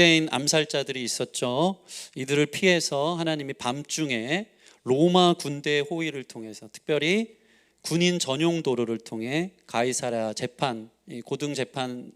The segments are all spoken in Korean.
유대인 암살자들이 있었죠. 이들을 피해서 하나님이 밤중에 로마 군대의 호위를 통해서, 특별히 군인 전용 도로를 통해 가이사랴 재판, 고등 재판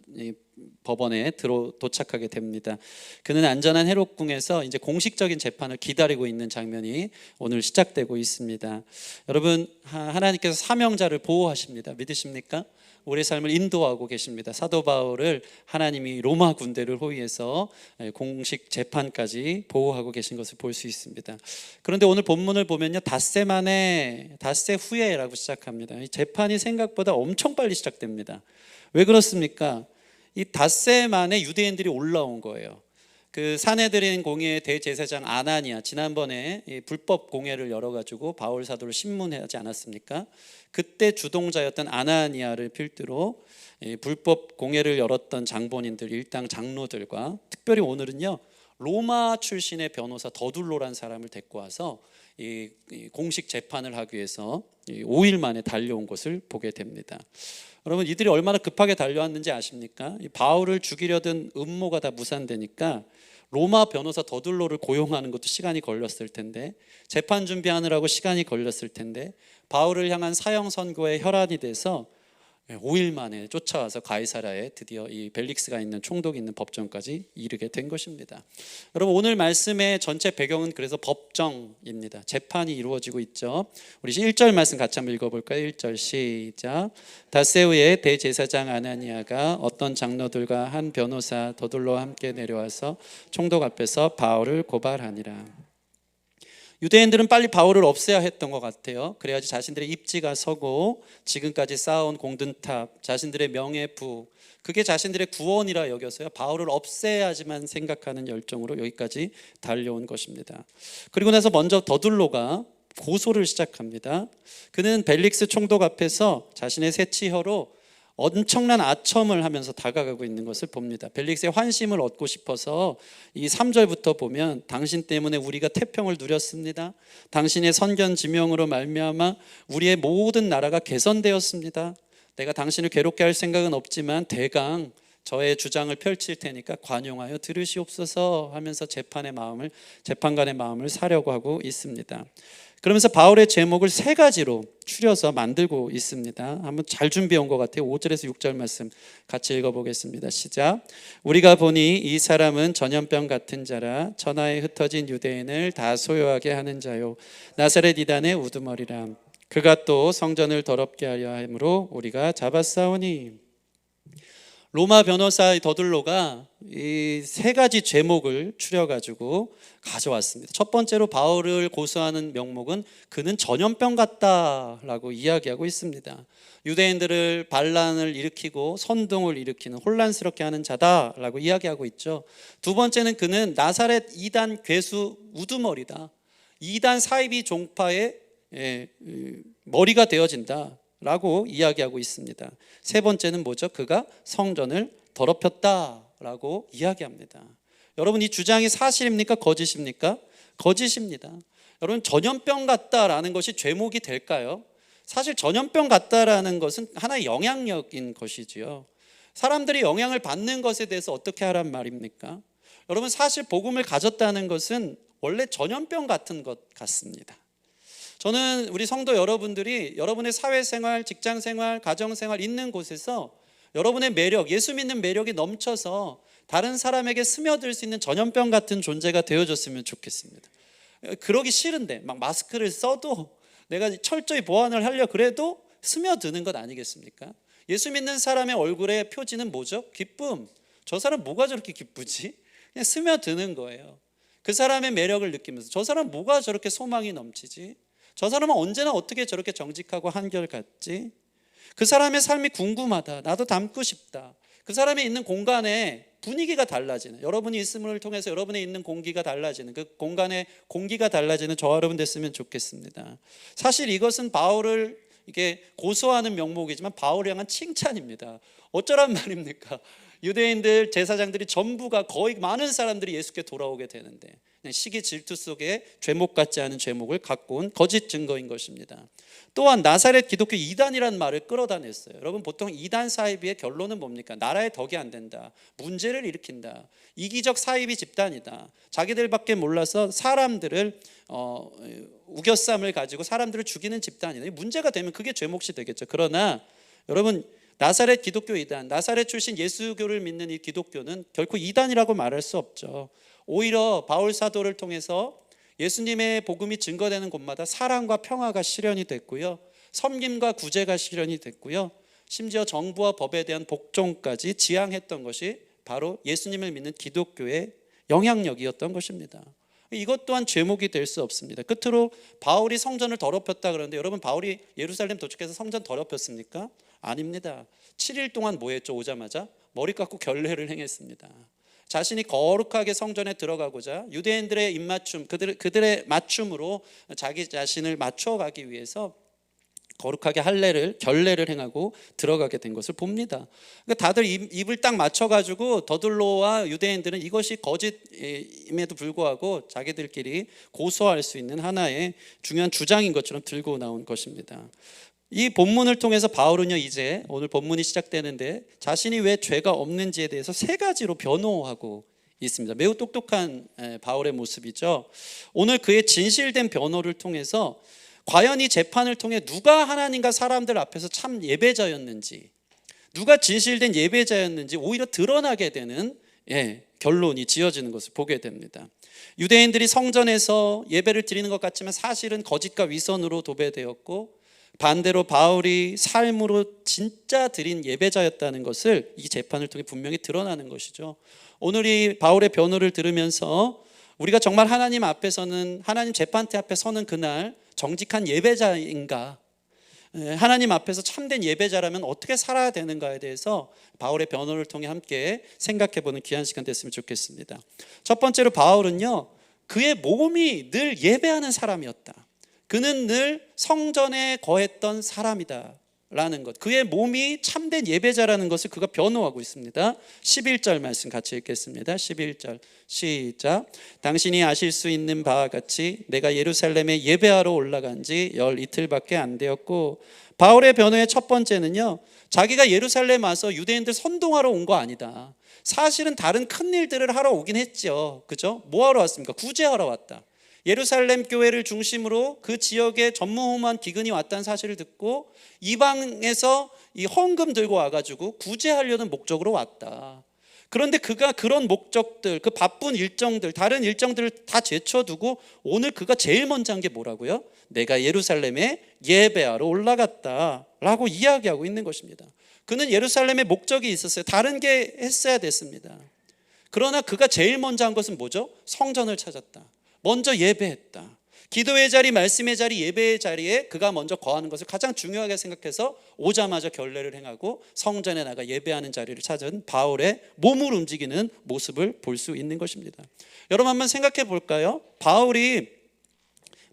법원에 도착하게 됩니다. 그는 안전한 헤롯궁에서 이제 공식적인 재판을 기다리고 있는 장면이 오늘 시작되고 있습니다. 여러분, 하나님께서 사명자를 보호하십니다. 믿으십니까? 우리의 삶을 인도하고 계십니다. 사도 바울을 하나님이 로마 군대를 호위해서 공식 재판까지 보호하고 계신 것을 볼 수 있습니다. 그런데 오늘 본문을 보면요, 닷새 만에, 닷새 후에라고 시작합니다. 이 재판이 생각보다 엄청 빨리 시작됩니다. 왜 그렇습니까? 이 닷새 만에 유대인들이 올라온 거예요. 그 사내들인 공의의 대제사장 아나니아, 지난번에 불법 공회를 열어가지고 바울 사도를 신문하지 않았습니까? 그때 주동자였던 아나니아를 필두로 불법 공회를 열었던 장본인들, 일당 장로들과, 특별히 오늘은요, 로마 출신의 변호사 더둘로란 사람을 데리고 와서 이 공식 재판을 하기 위해서 5일 만에 달려온 것을 보게 됩니다. 여러분, 이들이 얼마나 급하게 달려왔는지 아십니까? 바울을 죽이려던 음모가 다 무산되니까 로마 변호사 더둘로를 고용하는 것도 시간이 걸렸을 텐데, 재판 준비하느라고 시간이 걸렸을 텐데, 바울을 향한 사형 선고의 혈안이 돼서 5일 만에 쫓아와서 가이사랴에 드디어 이 벨릭스가 있는 총독이 있는 법정까지 이르게 된 것입니다. 여러분, 오늘 말씀의 전체 배경은 그래서 법정입니다. 재판이 이루어지고 있죠. 우리 1절 말씀 같이 한번 읽어볼까요? 1절 시작. 닷새 후에 대제사장 아나니아가 어떤 장로들과 한 변호사 더둘로와 함께 내려와서 총독 앞에서 바울을 고발하니라. 유대인들은 빨리 바울을 없애야 했던 것 같아요. 그래야지 자신들의 입지가 서고 지금까지 쌓아온 공든탑, 자신들의 명예부, 그게 자신들의 구원이라 여겨서요, 바울을 없애야지만 생각하는 열정으로 여기까지 달려온 것입니다. 그리고 나서 먼저 더둘로가 고소를 시작합니다. 그는 벨릭스 총독 앞에서 자신의 새치혀로 엄청난 아첨을 하면서 다가가고 있는 것을 봅니다. 벨릭스의 환심을 얻고 싶어서 이 3절부터 보면, 당신 때문에 우리가 태평을 누렸습니다. 당신의 선견 지명으로 말미암아 우리의 모든 나라가 개선되었습니다. 내가 당신을 괴롭게 할 생각은 없지만 대강 저의 주장을 펼칠 테니까 관용하여 들으시옵소서 하면서 재판관의 마음을 사려고 하고 있습니다. 그러면서 바울의 제목을 3가지로 추려서 만들고 있습니다. 한번 잘 준비해 온 것 같아요. 5절에서 6절 말씀 같이 읽어보겠습니다. 시작. 우리가 보니 이 사람은 전염병 같은 자라, 천하에 흩어진 유대인을 다 소요하게 하는 자요, 나사렛 이단의 우두머리라. 그가 또 성전을 더럽게 하려 함으로 우리가 잡았사오니. 로마 변호사 더둘로가 이 3가지 제목을 추려가지고 가져왔습니다. 첫 번째로 바울을 고소하는 명목은 그는 전염병 같다라고 이야기하고 있습니다. 유대인들을 반란을 일으키고 선동을 일으키는, 혼란스럽게 하는 자다라고 이야기하고 있죠. 두 번째는 그는 나사렛 이단 괴수 우두머리다, 이단 사이비 종파의 머리가 되어진다 라고 이야기하고 있습니다. 세 번째는 뭐죠? 그가 성전을 더럽혔다라고 이야기합니다. 여러분, 이 주장이 사실입니까? 거짓입니까? 거짓입니다. 여러분, 전염병 같다라는 것이 죄목이 될까요? 사실 전염병 같다라는 것은 하나의 영향력인 것이지요. 사람들이 영향을 받는 것에 대해서 어떻게 하란 말입니까? 여러분, 사실 복음을 가졌다는 것은 원래 전염병 같은 것 같습니다. 저는 우리 성도 여러분들이 여러분의 사회생활, 직장생활, 가정생활 있는 곳에서 여러분의 매력, 예수 믿는 매력이 넘쳐서 다른 사람에게 스며들 수 있는 전염병 같은 존재가 되어줬으면 좋겠습니다. 그러기 싫은데 막 마스크를 써도, 내가 철저히 보완을 하려 그래도 스며드는 것 아니겠습니까? 예수 믿는 사람의 얼굴의 표지는 뭐죠? 기쁨. 저 사람 뭐가 저렇게 기쁘지? 그냥 스며드는 거예요. 그 사람의 매력을 느끼면서, 저 사람 뭐가 저렇게 소망이 넘치지? 저 사람은 언제나 어떻게 저렇게 정직하고 한결같지? 그 사람의 삶이 궁금하다. 나도 닮고 싶다. 그 사람이 있는 공간에 분위기가 달라지는, 여러분이 있음을 통해서 여러분의 있는 공기가 달라지는, 그 공간의 공기가 달라지는 저와 여러분 됐으면 좋겠습니다. 사실 이것은 바울을 이게 고소하는 명목이지만 바울을 향한 칭찬입니다. 어쩌란 말입니까? 유대인들, 제사장들이 전부가, 거의 많은 사람들이 예수께 돌아오게 되는데 그냥 시기 질투 속에 죄목 같지 않은 죄목을 갖고 온 거짓 증거인 것입니다. 또한 나사렛 기독교 이단이라는 말을 끌어다 냈어요. 여러분, 보통 이단 사이비의 결론은 뭡니까? 나라에 덕이 안 된다, 문제를 일으킨다, 이기적 사이비 집단이다, 자기들밖에 몰라서 사람들을 우겨쌈을 가지고 사람들을 죽이는 집단이다. 문제가 되면 그게 죄목이 되겠죠. 그러나 여러분, 나사렛 기독교 이단, 나사렛 출신 예수교를 믿는 이 기독교는 결코 이단이라고 말할 수 없죠. 오히려 바울 사도를 통해서 예수님의 복음이 증거되는 곳마다 사랑과 평화가 실현이 됐고요, 섬김과 구제가 실현이 됐고요, 심지어 정부와 법에 대한 복종까지 지향했던 것이 바로 예수님을 믿는 기독교의 영향력이었던 것입니다. 이것 또한 죄목이 될 수 없습니다. 끝으로 바울이 성전을 더럽혔다 그러는데, 여러분, 바울이 예루살렘 도착해서 성전 더럽혔습니까? 아닙니다. 7일 동안 뭐 했죠? 오자마자 머리 깎고 결례를 행했습니다. 자신이 거룩하게 성전에 들어가고자 유대인들의 입맞춤, 그들의 맞춤으로 자기 자신을 맞춰가기 위해서 거룩하게 결례를 행하고 들어가게 된 것을 봅니다. 그러니까 다들 입을 딱 맞춰가지고 더들로와 유대인들은 이것이 거짓임에도 불구하고 자기들끼리 고소할 수 있는 하나의 중요한 주장인 것처럼 들고 나온 것입니다. 이 본문을 통해서 바울은요, 이제 오늘 본문이 시작되는데 자신이 왜 죄가 없는지에 대해서 세 가지로 변호하고 있습니다. 매우 똑똑한 바울의 모습이죠. 오늘 그의 진실된 변호를 통해서 과연 이 재판을 통해 누가 하나님과 사람들 앞에서 참 예배자였는지, 누가 진실된 예배자였는지 오히려 드러나게 되는 결론이 지어지는 것을 보게 됩니다. 유대인들이 성전에서 예배를 드리는 것 같지만 사실은 거짓과 위선으로 도배되었고, 반대로 바울이 삶으로 진짜 드린 예배자였다는 것을 이 재판을 통해 분명히 드러나는 것이죠. 오늘 이 바울의 변호를 들으면서 우리가 정말 하나님 앞에서는, 하나님 재판대 앞에 서는 그날 정직한 예배자인가, 하나님 앞에서 참된 예배자라면 어떻게 살아야 되는가에 대해서 바울의 변호를 통해 함께 생각해보는 귀한 시간 됐으면 좋겠습니다. 첫 번째로 바울은요, 그의 몸이 늘 예배하는 사람이었다. 그는 늘 성전에 거했던 사람이다 라는 것, 그의 몸이 참된 예배자라는 것을 그가 변호하고 있습니다. 11절 말씀 같이 읽겠습니다. 11절 시작. 당신이 아실 수 있는 바와 같이 내가 예루살렘에 예배하러 올라간 지 열 이틀밖에 안 되었고, 바울의 변호의 첫 번째는요, 자기가 예루살렘 와서 유대인들 선동하러 온 거 아니다. 사실은 다른 큰 일들을 하러 오긴 했죠. 그죠? 뭐 하러 왔습니까? 구제하러 왔다. 예루살렘 교회를 중심으로 그 지역에 전무후무한 기근이 왔다는 사실을 듣고 이방에서 이 헌금 들고 와가지고 구제하려는 목적으로 왔다. 그런데 그가 그런 목적들, 그 바쁜 일정들, 다른 일정들을 다 제쳐두고 오늘 그가 제일 먼저 한 게 뭐라고요? 내가 예루살렘에 예배하러 올라갔다 라고 이야기하고 있는 것입니다. 그는 예루살렘에 목적이 있었어요. 다른 게 했어야 됐습니다. 그러나 그가 제일 먼저 한 것은 뭐죠? 성전을 찾았다. 먼저 예배했다. 기도의 자리, 말씀의 자리, 예배의 자리에 그가 먼저 거하는 것을 가장 중요하게 생각해서 오자마자 결례를 행하고 성전에 나가 예배하는 자리를 찾은 바울의 몸을 움직이는 모습을 볼 수 있는 것입니다. 여러분, 한번 생각해 볼까요? 바울이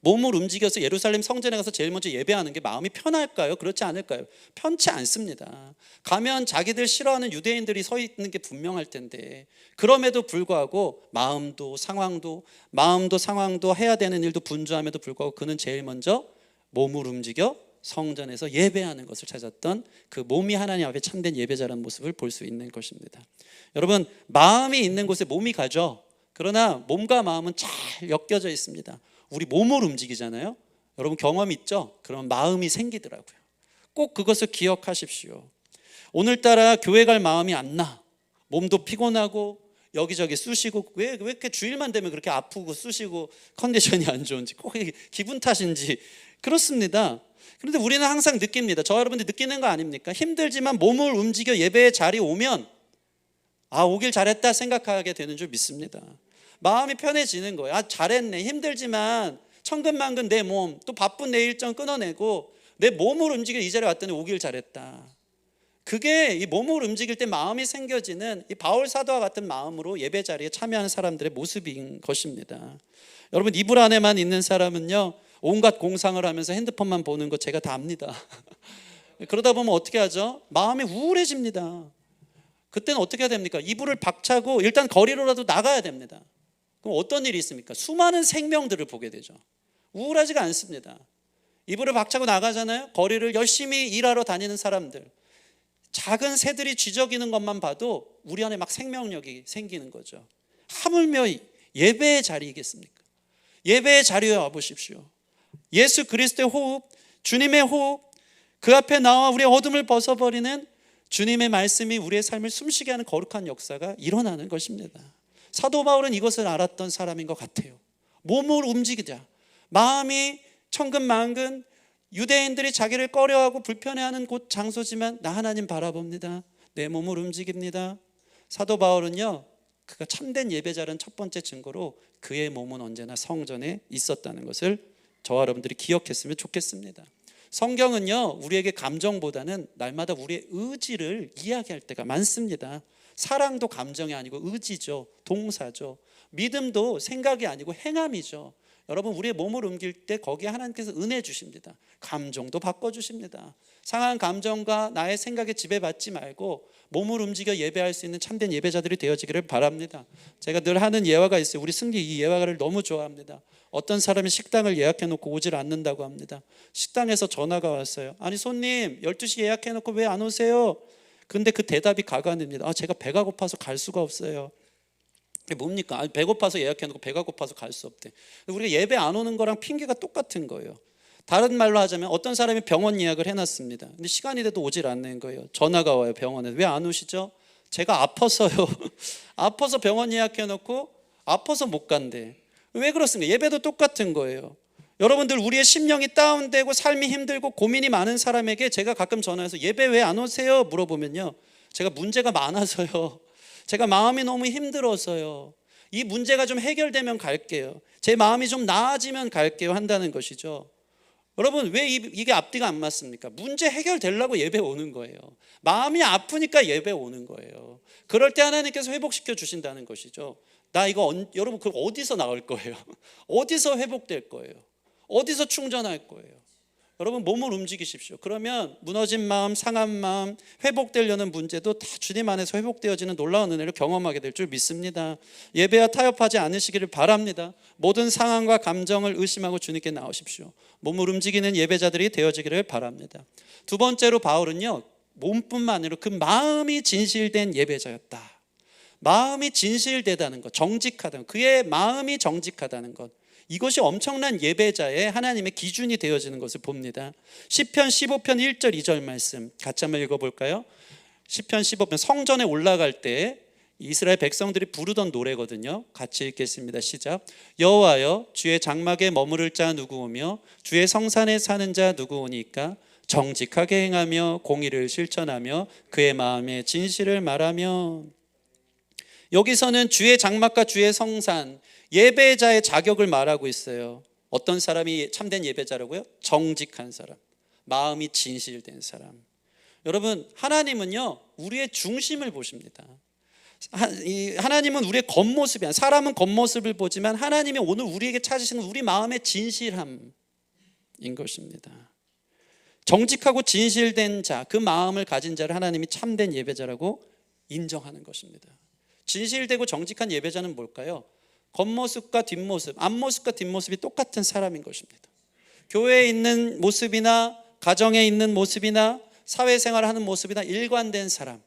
몸을 움직여서 예루살렘 성전에 가서 제일 먼저 예배하는 게 마음이 편할까요? 그렇지 않을까요? 편치 않습니다. 가면 자기들 싫어하는 유대인들이 서 있는 게 분명할 텐데, 그럼에도 불구하고 마음도 상황도 해야 되는 일도 분주함에도 불구하고 그는 제일 먼저 몸을 움직여 성전에서 예배하는 것을 찾았던 그 몸이 하나님 앞에 참된 예배자라는 모습을 볼 수 있는 것입니다. 여러분, 마음이 있는 곳에 몸이 가죠. 그러나 몸과 마음은 잘 엮여져 있습니다. 우리 몸을 움직이잖아요. 여러분, 경험 있죠? 그러면 마음이 생기더라고요. 꼭 그것을 기억하십시오. 오늘따라 교회 갈 마음이 안 나. 몸도 피곤하고 여기저기 쑤시고, 왜 이렇게 주일만 되면 그렇게 아프고 쑤시고 컨디션이 안 좋은지, 꼭 기분 탓인지 그렇습니다. 그런데 우리는 항상 느낍니다. 저 여러분들 느끼는 거 아닙니까? 힘들지만 몸을 움직여 예배의 자리에 오면 오길 잘했다 생각하게 되는 줄 믿습니다. 마음이 편해지는 거예요. 잘했네. 힘들지만 천근만근 내 몸, 또 바쁜 내 일정 끊어내고 내 몸을 움직여 이 자리에 왔더니 오길 잘했다. 그게 이 몸을 움직일 때 마음이 생겨지는 이 바울 사도와 같은 마음으로 예배 자리에 참여하는 사람들의 모습인 것입니다. 여러분, 이불 안에만 있는 사람은요, 온갖 공상을 하면서 핸드폰만 보는 거 제가 다 압니다. 그러다 보면 어떻게 하죠? 마음이 우울해집니다. 그때는 어떻게 해야 됩니까? 이불을 박차고 일단 거리로라도 나가야 됩니다. 그럼 어떤 일이 있습니까? 수많은 생명들을 보게 되죠. 우울하지가 않습니다. 이불을 박차고 나가잖아요. 거리를 열심히 일하러 다니는 사람들, 작은 새들이 쥐저기는 것만 봐도 우리 안에 막 생명력이 생기는 거죠. 하물며 예배의 자리이겠습니까? 예배의 자리에 와보십시오. 예수 그리스도의 호흡, 주님의 호흡, 그 앞에 나와 우리의 어둠을 벗어버리는 주님의 말씀이 우리의 삶을 숨쉬게 하는 거룩한 역사가 일어나는 것입니다. 사도 바울은 이것을 알았던 사람인 것 같아요. 몸을 움직이자, 마음이 천근만근, 유대인들이 자기를 꺼려하고 불편해하는 곳 장소지만 나 하나님 바라봅니다. 내 몸을 움직입니다. 사도 바울은요, 그가 참된 예배자라는 첫 번째 증거로 그의 몸은 언제나 성전에 있었다는 것을 저와 여러분들이 기억했으면 좋겠습니다. 성경은요, 우리에게 감정보다는 날마다 우리의 의지를 이야기할 때가 많습니다. 사랑도 감정이 아니고 의지죠. 동사죠. 믿음도 생각이 아니고 행함이죠. 여러분, 우리의 몸을 옮길 때 거기에 하나님께서 은혜 주십니다. 감정도 바꿔주십니다. 상한 감정과 나의 생각에 지배받지 말고 몸을 움직여 예배할 수 있는 참된 예배자들이 되어지기를 바랍니다. 제가 늘 하는 예화가 있어요. 우리 승기 이 예화를 너무 좋아합니다. 어떤 사람이 식당을 예약해 놓고 오질 않는다고 합니다. 식당에서 전화가 왔어요. 아니 손님 12시 예약해 놓고 왜 안 오세요? 근데 그 대답이 가관입니다. 제가 배가 고파서 갈 수가 없어요. 뭡니까? 배고파서 예약해 놓고 배가 고파서 갈 수 없대. 우리가 예배 안 오는 거랑 핑계가 똑같은 거예요. 다른 말로 하자면 어떤 사람이 병원 예약을 해놨습니다. 근데 시간이 돼도 오질 않는 거예요. 전화가 와요. 병원에. 왜 안 오시죠? 제가 아파서요. 아파서 병원 예약해 놓고 아파서 못 간대. 왜 그렇습니까? 예배도 똑같은 거예요. 여러분들, 우리의 심령이 다운되고 삶이 힘들고 고민이 많은 사람에게 제가 가끔 전화해서 예배 왜 안 오세요? 물어보면요, 제가 문제가 많아서요, 제가 마음이 너무 힘들어서요, 이 문제가 좀 해결되면 갈게요, 제 마음이 좀 나아지면 갈게요 한다는 것이죠. 여러분, 왜 이게 앞뒤가 안 맞습니까? 문제 해결되려고 예배 오는 거예요. 마음이 아프니까 예배 오는 거예요. 그럴 때 하나님께서 회복시켜 주신다는 것이죠. 나 이거 여러분, 그럼 어디서 나올 거예요? 어디서 회복될 거예요? 어디서 충전할 거예요? 여러분, 몸을 움직이십시오. 그러면 무너진 마음, 상한 마음, 회복되려는 문제도 다 주님 안에서 회복되어지는 놀라운 은혜를 경험하게 될 줄 믿습니다. 예배와 타협하지 않으시기를 바랍니다. 모든 상황과 감정을 의심하고 주님께 나오십시오. 몸을 움직이는 예배자들이 되어지기를 바랍니다. 두 번째로 바울은요, 몸뿐만 아니라 그 마음이 진실된 예배자였다. 마음이 진실되다는 것, 정직하다는 것, 그의 마음이 정직하다는 것, 이것이 엄청난 예배자의 하나님의 기준이 되어지는 것을 봅니다. 시편 15편 1절 2절 말씀 같이 한번 읽어볼까요? 시편 15편, 성전에 올라갈 때 이스라엘 백성들이 부르던 노래거든요. 같이 읽겠습니다. 시작. 여호와여, 주의 장막에 머무를 자 누구오며 주의 성산에 사는 자 누구오니까? 정직하게 행하며 공의를 실천하며 그의 마음에 진실을 말하며. 여기서는 주의 장막과 주의 성산, 예배자의 자격을 말하고 있어요. 어떤 사람이 참된 예배자라고요? 정직한 사람, 마음이 진실된 사람. 여러분, 하나님은요, 우리의 중심을 보십니다. 하나님은 우리의 겉모습이 아니라, 사람은 겉모습을 보지만 하나님이 오늘 우리에게 찾으시는 우리 마음의 진실함인 것입니다. 정직하고 진실된 자, 그 마음을 가진 자를 하나님이 참된 예배자라고 인정하는 것입니다. 진실되고 정직한 예배자는 뭘까요? 겉모습과 뒷모습, 앞모습과 뒷모습이 똑같은 사람인 것입니다. 교회에 있는 모습이나 가정에 있는 모습이나 사회생활하는 모습이나 일관된 사람,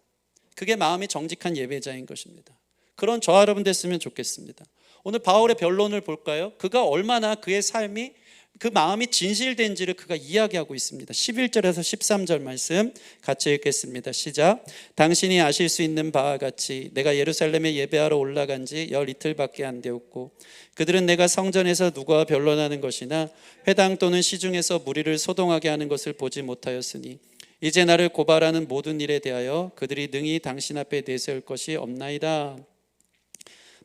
그게 마음이 정직한 예배자인 것입니다. 그런 저와 여러분 됐으면 좋겠습니다. 오늘 바울의 변론을 볼까요? 그가 얼마나 그의 삶이, 그 마음이 진실된지를 그가 이야기하고 있습니다. 11절에서 13절 말씀 같이 읽겠습니다. 시작. 당신이 아실 수 있는 바와 같이 내가 예루살렘에 예배하러 올라간 지 열 이틀밖에 안 되었고 그들은 내가 성전에서 누구와 변론하는 것이나 회당 또는 시중에서 무리를 소동하게 하는 것을 보지 못하였으니 이제 나를 고발하는 모든 일에 대하여 그들이 능히 당신 앞에 내세울 것이 없나이다.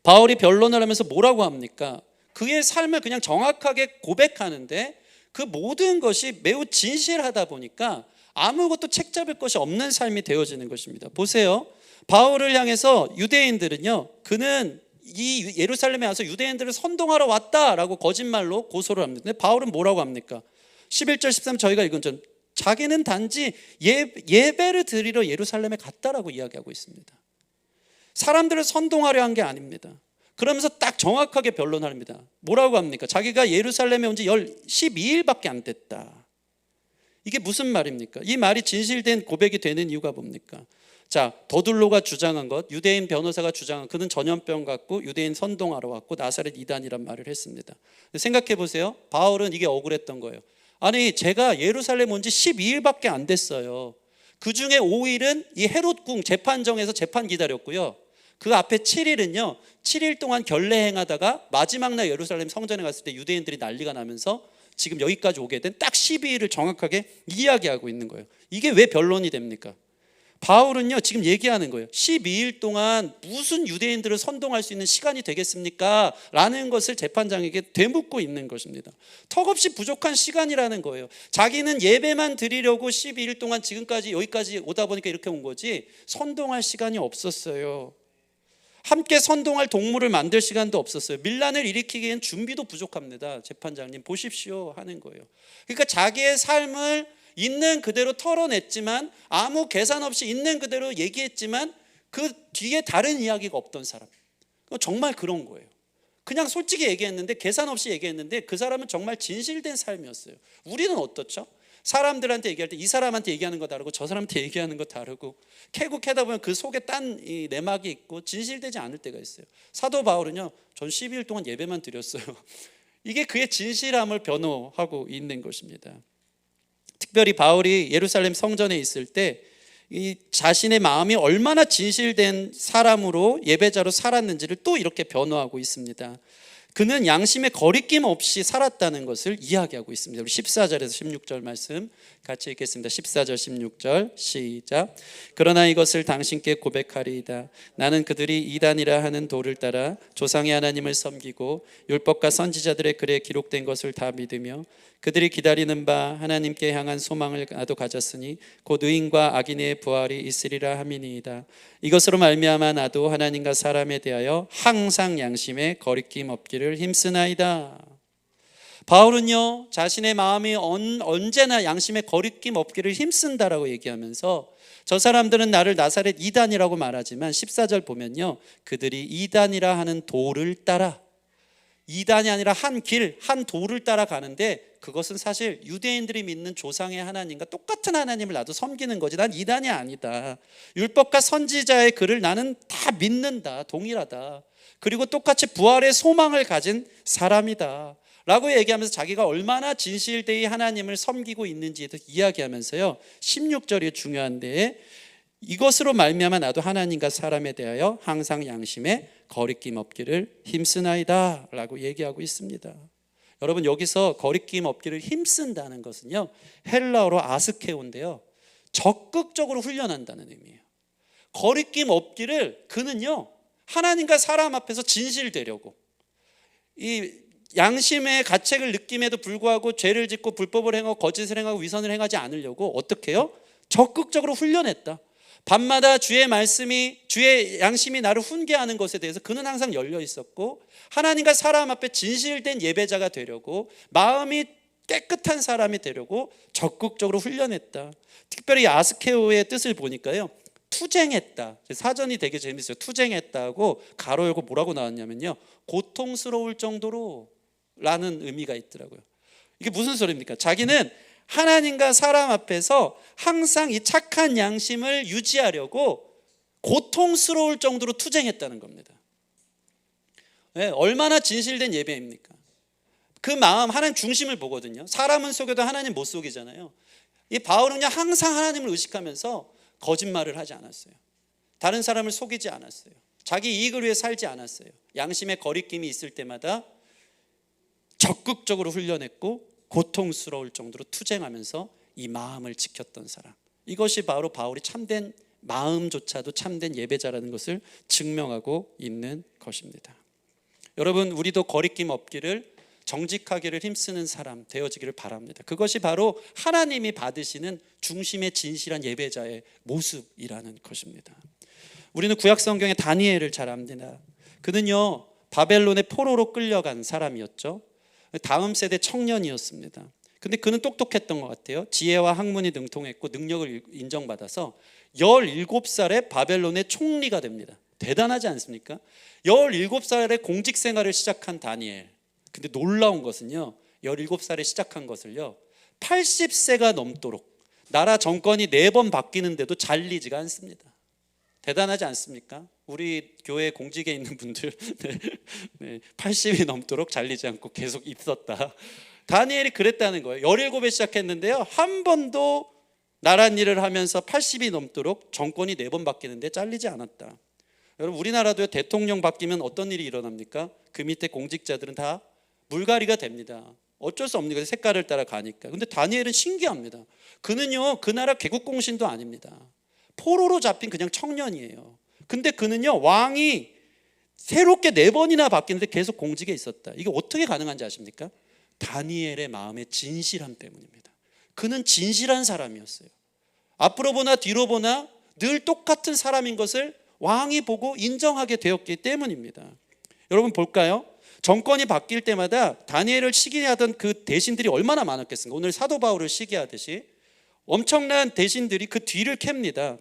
바울이 변론을 하면서 뭐라고 합니까? 그의 삶을 그냥 정확하게 고백하는데 그 모든 것이 매우 진실하다 보니까 아무것도 책잡을 것이 없는 삶이 되어지는 것입니다. 보세요. 바울을 향해서 유대인들은요, 그는 이 예루살렘에 와서 유대인들을 선동하러 왔다라고 거짓말로 고소를 합니다. 근데 바울은 뭐라고 합니까? 11절 13절 저희가 읽은 전, 자기는 단지 예배를 드리러 예루살렘에 갔다라고 이야기하고 있습니다. 사람들을 선동하려 한 게 아닙니다. 그러면서 딱 정확하게 변론합니다. 뭐라고 합니까? 자기가 예루살렘에 온 지 12일밖에 안 됐다. 이게 무슨 말입니까? 이 말이 진실된 고백이 되는 이유가 뭡니까? 자, 더둘로가 주장한 것, 유대인 변호사가 주장한, 그는 전염병 갖고 유대인 선동하러 왔고 나사렛 이단이란 말을 했습니다. 생각해 보세요. 바울은 이게 억울했던 거예요. 아니, 제가 예루살렘 온 지 12일밖에 안 됐어요. 그 중에 5일은 이 헤롯궁 재판정에서 재판 기다렸고요. 그 앞에 7일은요, 7일 동안 결례 행하다가 마지막 날 예루살렘 성전에 갔을 때 유대인들이 난리가 나면서 지금 여기까지 오게 된 딱 12일을 정확하게 이야기하고 있는 거예요. 이게 왜 변론이 됩니까? 바울은요, 지금 얘기하는 거예요. 12일 동안 무슨 유대인들을 선동할 수 있는 시간이 되겠습니까? 라는 것을 재판장에게 되묻고 있는 것입니다. 턱없이 부족한 시간이라는 거예요. 자기는 예배만 드리려고 12일 동안 지금까지 여기까지 오다 보니까 이렇게 온 거지, 선동할 시간이 없었어요. 함께 선동할 동물을 만들 시간도 없었어요. 밀란을 일으키기엔 준비도 부족합니다. 재판장님 보십시오 하는 거예요. 그러니까 자기의 삶을 있는 그대로 털어냈지만, 아무 계산 없이 있는 그대로 얘기했지만 그 뒤에 다른 이야기가 없던 사람, 정말 그런 거예요. 그냥 솔직히 얘기했는데, 계산 없이 얘기했는데 그 사람은 정말 진실된 삶이었어요. 우리는 어떻죠? 사람들한테 얘기할 때 이 사람한테 얘기하는 거 다르고 저 사람한테 얘기하는 거 다르고, 캐고 캐다 보면 그 속에 딴 이 내막이 있고 진실되지 않을 때가 있어요. 사도 바울은요, 전 12일 동안 예배만 드렸어요. 이게 그의 진실함을 변호하고 있는 것입니다. 특별히 바울이 예루살렘 성전에 있을 때 이 자신의 마음이 얼마나 진실된 사람으로, 예배자로 살았는지를 또 이렇게 변호하고 있습니다. 그는 양심에 거리낌 없이 살았다는 것을 이야기하고 있습니다. 우리 14절에서 16절 말씀 같이 읽겠습니다. 14절 16절 시작. 그러나 이것을 당신께 고백하리이다. 나는 그들이 이단이라 하는 도를 따라 조상의 하나님을 섬기고 율법과 선지자들의 글에 기록된 것을 다 믿으며 그들이 기다리는 바 하나님께 향한 소망을 나도 가졌으니 곧 의인과 악인의 부활이 있으리라 함이니이다. 이것으로 말미암아 나도 하나님과 사람에 대하여 항상 양심에 거리낌 없기를 힘쓰나이다. 바울은요, 자신의 마음이 언제나 양심에 거리낌 없기를 힘쓴다라고 얘기하면서, 저 사람들은 나를 나사렛 이단이라고 말하지만 14절 보면요, 그들이 이단이라 하는 도를 따라, 이단이 아니라 한 길, 한 도를 따라가는데, 그것은 사실 유대인들이 믿는 조상의 하나님과 똑같은 하나님을 나도 섬기는 거지, 난 이단이 아니다. 율법과 선지자의 글을 나는 다 믿는다, 동일하다. 그리고 똑같이 부활의 소망을 가진 사람이다 라고 얘기하면서 자기가 얼마나 진실되이 하나님을 섬기고 있는지에 대해서 이야기하면서요, 16절이 중요한데, 이것으로 말미암아 나도 하나님과 사람에 대하여 항상 양심에 거리낌 없기를 힘쓰나이다 라고 얘기하고 있습니다. 여러분, 여기서 거리낌 없기를 힘쓴다는 것은요, 헬라어로 아스케오인데요, 적극적으로 훈련한다는 의미예요. 거리낌 없기를 그는요, 하나님과 사람 앞에서 진실되려고, 이 양심의 가책을 느낌에도 불구하고 죄를 짓고 불법을 행하고 거짓을 행하고 위선을 행하지 않으려고 어떻게 해요? 적극적으로 훈련했다. 밤마다 주의 말씀이, 주의 양심이 나를 훈계하는 것에 대해서 그는 항상 열려 있었고, 하나님과 사람 앞에 진실된 예배자가 되려고, 마음이 깨끗한 사람이 되려고 적극적으로 훈련했다. 특별히 아스케오의 뜻을 보니까요, 투쟁했다. 사전이 되게 재밌어요. 투쟁했다고 가로 열고 뭐라고 나왔냐면요, 고통스러울 정도로 라는 의미가 있더라고요. 이게 무슨 소리입니까? 자기는 하나님과 사람 앞에서 항상 이 착한 양심을 유지하려고 고통스러울 정도로 투쟁했다는 겁니다. 네, 얼마나 진실된 예배입니까? 그 마음, 하나님 중심을 보거든요. 사람은 속여도 하나님 못 속이잖아요. 이 바울은요, 항상 하나님을 의식하면서 거짓말을 하지 않았어요. 다른 사람을 속이지 않았어요. 자기 이익을 위해 살지 않았어요. 양심의 거리낌이 있을 때마다 적극적으로 훈련했고 고통스러울 정도로 투쟁하면서 이 마음을 지켰던 사람, 이것이 바로 바울이 참된 마음조차도 참된 예배자라는 것을 증명하고 있는 것입니다. 여러분, 우리도 거리낌 없기를, 정직하기를 힘쓰는 사람 되어지기를 바랍니다. 그것이 바로 하나님이 받으시는 중심의 진실한 예배자의 모습이라는 것입니다. 우리는 구약 성경의 다니엘을 잘 압니다. 그는요, 바벨론의 포로로 끌려간 사람이었죠. 다음 세대 청년이었습니다. 근데 그는 똑똑했던 것 같아요. 지혜와 학문이 능통했고 능력을 인정받아서 17살에 바벨론의 총리가 됩니다. 대단하지 않습니까? 17살에 공직 생활을 시작한 다니엘. 근데 놀라운 것은요, 17살에 시작한 것을요 80세가 넘도록 나라 정권이 4번 바뀌는데도 잘리지가 않습니다. 대단하지 않습니까? 우리 교회 공직에 있는 분들 80이 넘도록 잘리지 않고 계속 있었다. 다니엘이 그랬다는 거예요. 17에 시작했는데요, 한 번도 나란 일을 하면서 80이 넘도록 정권이 4번 바뀌는데 잘리지 않았다. 여러분, 우리나라도 대통령 바뀌면 어떤 일이 일어납니까? 그 밑에 공직자들은 다 물갈이가 됩니다. 어쩔 수 없는 거예요. 색깔을 따라 가니까. 근데 다니엘은 신기합니다. 그는요, 그 나라 개국공신도 아닙니다. 포로로 잡힌 그냥 청년이에요. 근데 그는요, 왕이 새롭게 4번이나 바뀌는데 계속 공직에 있었다. 이게 어떻게 가능한지 아십니까? 다니엘의 마음의 진실함 때문입니다. 그는 진실한 사람이었어요. 앞으로 보나 뒤로 보나 늘 똑같은 사람인 것을 왕이 보고 인정하게 되었기 때문입니다. 여러분 볼까요? 정권이 바뀔 때마다 다니엘을 시기하던 그 대신들이 얼마나 많았겠습니까? 오늘 사도 바울을 시기하듯이 엄청난 대신들이 그 뒤를 캡니다.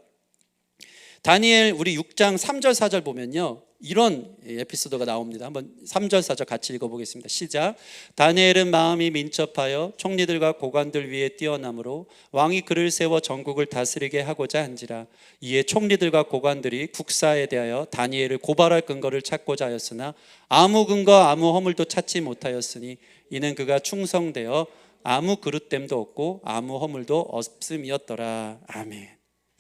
다니엘 우리 6장 3절 4절 보면요, 이런 에피소드가 나옵니다. 한번 3절 4절 같이 읽어보겠습니다. 시작. 다니엘은 마음이 민첩하여 총리들과 고관들 위에 뛰어남으로 왕이 그를 세워 전국을 다스리게 하고자 한지라. 이에 총리들과 고관들이 국사에 대하여 다니엘을 고발할 근거를 찾고자 하였으나 아무 근거 아무 허물도 찾지 못하였으니 이는 그가 충성되어 아무 그릇됨도 없고 아무 허물도 없음이었더라. 아멘.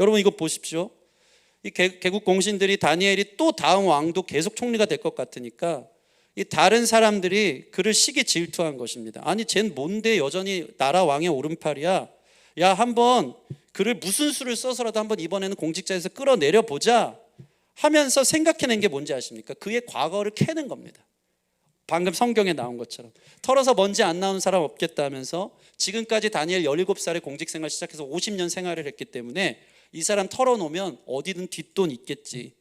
여러분 이거 보십시오. 이 개국 공신들이 다니엘이 또 다음 왕도 계속 총리가 될 것 같으니까 이 다른 사람들이 그를 시기 질투한 것입니다. 아니 쟨 뭔데 여전히 나라 왕의 오른팔이야. 야, 한번 그를 무슨 수를 써서라도 한번 이번에는 공직자에서 끌어내려 보자 하면서 생각해낸 게 뭔지 아십니까? 그의 과거를 캐는 겁니다. 방금 성경에 나온 것처럼 털어서 먼지 안 나오는 사람 없겠다 하면서 지금까지 다니엘 17살에 공직생활 시작해서 50년 생활을 했기 때문에 이 사람 털어놓으면 어디든 뒷돈 있겠지,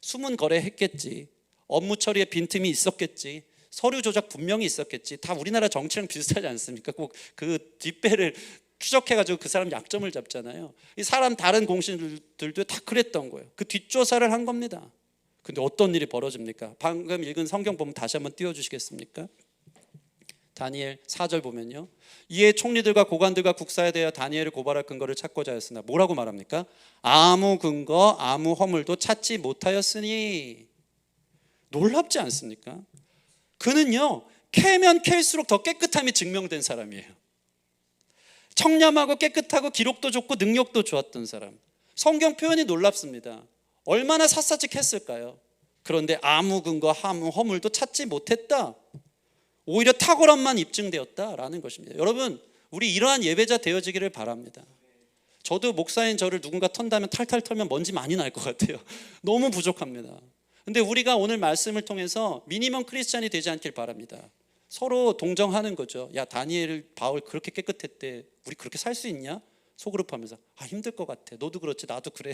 숨은 거래 했겠지, 업무 처리에 빈틈이 있었겠지, 서류 조작 분명히 있었겠지. 다 우리나라 정치랑 비슷하지 않습니까? 꼭 그 뒷배를 추적해가지고 그 사람 약점을 잡잖아요. 이 사람 다른 공신들도 다 그랬던 거예요. 그 뒷조사를 한 겁니다. 근데 어떤 일이 벌어집니까? 방금 읽은 성경 보면 다시 한번 띄워주시겠습니까? 다니엘 4절 보면요, 이에 총리들과 고관들과 국사에 대하여 다니엘을 고발할 근거를 찾고자 하였으나 뭐라고 말합니까? 아무 근거 아무 허물도 찾지 못하였으니. 놀랍지 않습니까? 그는요, 캐면 캘수록 더 깨끗함이 증명된 사람이에요. 청렴하고 깨끗하고 기록도 좋고 능력도 좋았던 사람. 성경 표현이 놀랍습니다. 얼마나 샅샅이 캤을까요? 그런데 아무 근거 아무 허물도 찾지 못했다. 오히려 탁월함만 입증되었다라는 것입니다. 여러분, 우리 이러한 예배자 되어지기를 바랍니다. 저도 목사인 저를 누군가 턴다면 탈탈 털면 먼지 많이 날 것 같아요. 너무 부족합니다. 근데 우리가 오늘 말씀을 통해서 미니멈 크리스찬이 되지 않길 바랍니다. 서로 동정하는 거죠. 야, 다니엘 바울 그렇게 깨끗했대, 우리 그렇게 살 수 있냐? 소그룹하면서 힘들 것 같아. 너도 그렇지, 나도 그래.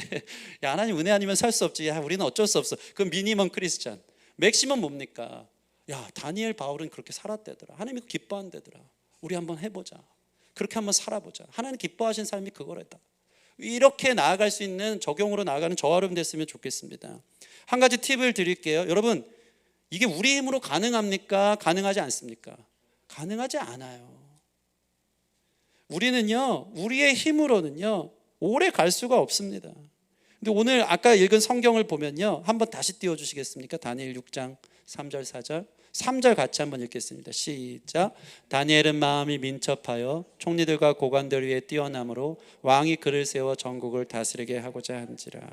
야, 하나님 은혜 아니면 살 수 없지. 야, 우리는 어쩔 수 없어. 그럼 미니멈 크리스찬. 맥시멈 뭡니까? 야, 다니엘 바울은 그렇게 살았대더라. 하나님이 기뻐한대더라. 우리 한번 해보자. 그렇게 한번 살아보자. 하나님 기뻐하신 삶이 그거랬다. 이렇게 나아갈 수 있는, 적용으로 나아가는 저와 여러분 됐으면 좋겠습니다. 한 가지 팁을 드릴게요. 여러분, 이게 우리 힘으로 가능합니까? 가능하지 않습니까? 가능하지 않아요. 우리는요, 우리의 힘으로는요 오래 갈 수가 없습니다. 근데 오늘 아까 읽은 성경을 보면요, 한번 다시 띄워주시겠습니까? 다니엘 6장 3절 4절 3절 같이 한번 읽겠습니다. 시작. 다니엘은 마음이 민첩하여 총리들과 고관들 위에 뛰어남으로 왕이 그를 세워 전국을 다스리게 하고자 한지라.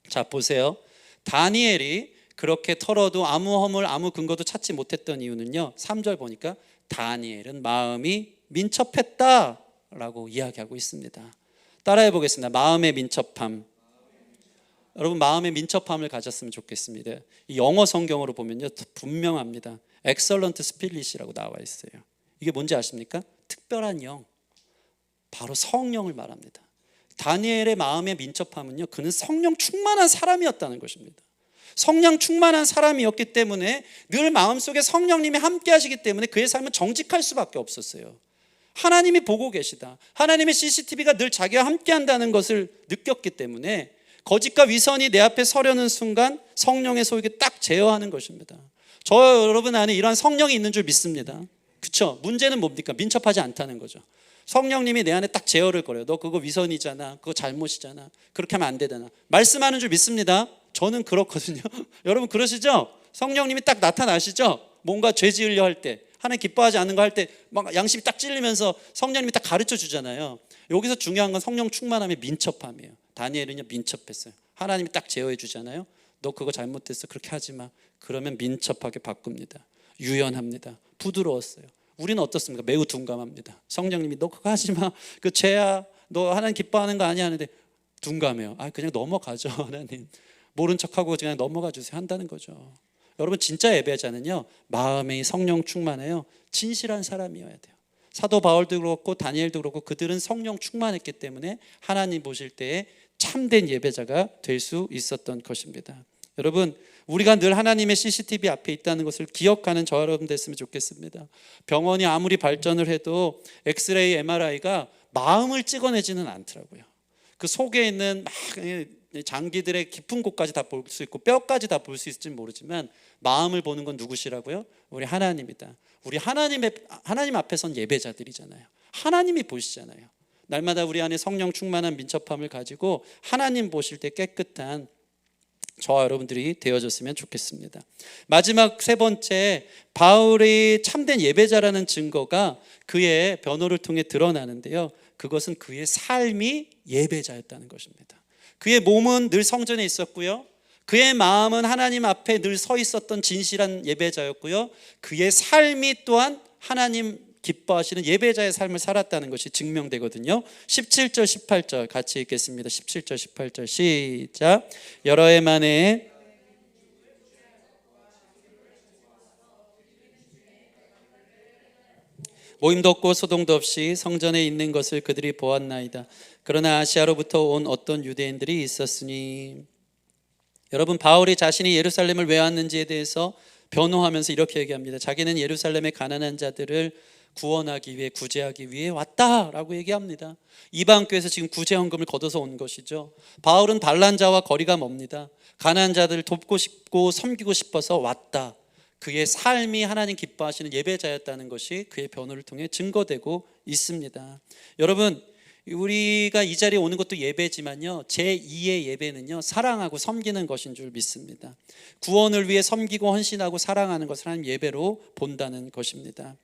자, 보세요. 다니엘이 그렇게 털어도 아무 허물 아무 근거도 찾지 못했던 이유는요, 3절 보니까 다니엘은 마음이 민첩했다라고 이야기하고 있습니다. 따라해 보겠습니다. 마음의 민첩함. 여러분, 마음의 민첩함을 가졌으면 좋겠습니다. 이 영어 성경으로 보면요, 분명합니다. Excellent Spirit이라고 나와 있어요. 이게 뭔지 아십니까? 특별한 영, 바로 성령을 말합니다. 다니엘의 마음의 민첩함은요, 그는 성령 충만한 사람이었다는 것입니다. 성령 충만한 사람이었기 때문에 늘 마음속에 성령님이 함께 하시기 때문에 그의 삶은 정직할 수밖에 없었어요. 하나님이 보고 계시다, 하나님의 CCTV가 늘 자기와 함께 한다는 것을 느꼈기 때문에 거짓과 위선이 내 앞에 서려는 순간 성령의 소유가 딱 제어하는 것입니다. 저 여러분 안에 이러한 성령이 있는 줄 믿습니다. 그렇죠? 문제는 뭡니까? 민첩하지 않다는 거죠. 성령님이 내 안에 딱 제어를 걸어요. 너 그거 위선이잖아, 그거 잘못이잖아, 그렇게 하면 안 되잖아, 말씀하는 줄 믿습니다. 저는 그렇거든요. 여러분 그러시죠? 성령님이 딱 나타나시죠? 뭔가 죄 지으려 할 때, 하나님 기뻐하지 않는 거 할 때 막 양심이 딱 찔리면서 성령님이 딱 가르쳐 주잖아요. 여기서 중요한 건 성령 충만함의 민첩함이에요. 다니엘은요 민첩했어요. 하나님이 딱 제어해 주잖아요. 너 그거 잘못됐어, 그렇게 하지 마. 그러면 민첩하게 바꿉니다. 유연합니다. 부드러웠어요. 우리는 어떻습니까? 매우 둔감합니다. 성령님이 너 그거 하지 마, 그 죄야, 너 하나님 기뻐하는 거 아니야 하는데 둔감해요. 그냥 넘어가죠. 하나님 모른 척하고 그냥 넘어가 주세요 한다는 거죠. 여러분 진짜 예배자는요 마음이 성령 충만해요. 진실한 사람이어야 돼요. 사도 바울도 그렇고 다니엘도 그렇고 그들은 성령 충만했기 때문에 하나님 보실 때에 참된 예배자가 될 수 있었던 것입니다. 여러분 우리가 늘 하나님의 CCTV 앞에 있다는 것을 기억하는 저와 여러분 됐으면 좋겠습니다. 병원이 아무리 발전을 해도 엑스레이, MRI가 마음을 찍어내지는 않더라고요. 그 속에 있는 막 장기들의 깊은 곳까지 다 볼 수 있고 뼈까지 다 볼 수 있을지 모르지만 마음을 보는 건 누구시라고요? 우리 하나님이다. 우리 하나님 앞에 선 예배자들이잖아요. 하나님이 보시잖아요. 날마다 우리 안에 성령 충만한 민첩함을 가지고 하나님 보실 때 깨끗한 저와 여러분들이 되어졌으면 좋겠습니다. 마지막 세 번째, 바울이 참된 예배자라는 증거가 그의 변호를 통해 드러나는데요, 그것은 그의 삶이 예배자였다는 것입니다. 그의 몸은 늘 성전에 있었고요, 그의 마음은 하나님 앞에 늘 서 있었던 진실한 예배자였고요, 그의 삶이 또한 하나님 기뻐하시는 예배자의 삶을 살았다는 것이 증명되거든요. 17절 18절 같이 읽겠습니다. 17절 18절 시작. 여러 해 만에 모임도 없고 소동도 없이 성전에 있는 것을 그들이 보았나이다. 그러나 아시아로부터 온 어떤 유대인들이 있었으니. 여러분 바울이 자신이 예루살렘을 왜 왔는지에 대해서 변호하면서 이렇게 얘기합니다. 자기는 예루살렘의 가난한 자들을 구원하기 위해, 구제하기 위해 왔다라고 얘기합니다. 이방 교회에서 지금 구제 헌금을 걷어서 온 것이죠. 바울은 반란자와 거리가 멉니다. 가난한 자들을 돕고 싶고 섬기고 싶어서 왔다. 그의 삶이 하나님 기뻐하시는 예배자였다는 것이 그의 변호를 통해 증거되고 있습니다. 여러분 우리가 이 자리에 오는 것도 예배지만요, 제2의 예배는요 사랑하고 섬기는 것인 줄 믿습니다. 구원을 위해 섬기고 헌신하고 사랑하는 것을 하나님 예배로 본다는 것입니다.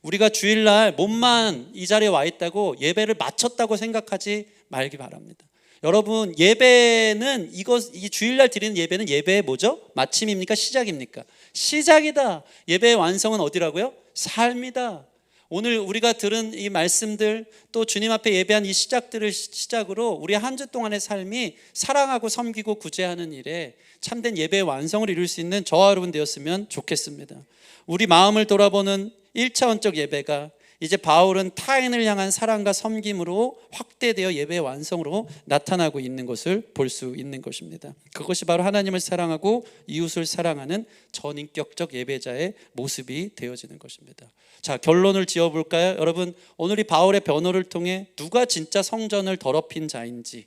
우리가 주일날 몸만 이 자리에 와 있다고 예배를 마쳤다고 생각하지 말기 바랍니다. 여러분 예배는 이 주일날 드리는 예배는 예배의 뭐죠? 마침입니까? 시작입니까? 시작이다. 예배의 완성은 어디라고요? 삶이다. 오늘 우리가 들은 이 말씀들, 또 주님 앞에 예배한 이 시작들을 시작으로 우리 한 주 동안의 삶이 사랑하고 섬기고 구제하는 일에 참된 예배의 완성을 이룰 수 있는 저와 여러분 되었으면 좋겠습니다. 우리 마음을 돌아보는 1차원적 예배가 이제 바울은 타인을 향한 사랑과 섬김으로 확대되어 예배의 완성으로 나타나고 있는 것을 볼 수 있는 것입니다. 그것이 바로 하나님을 사랑하고 이웃을 사랑하는 전인격적 예배자의 모습이 되어지는 것입니다. 자, 결론을 지어볼까요? 여러분 오늘 이 바울의 변호를 통해 누가 진짜 성전을 더럽힌 자인지,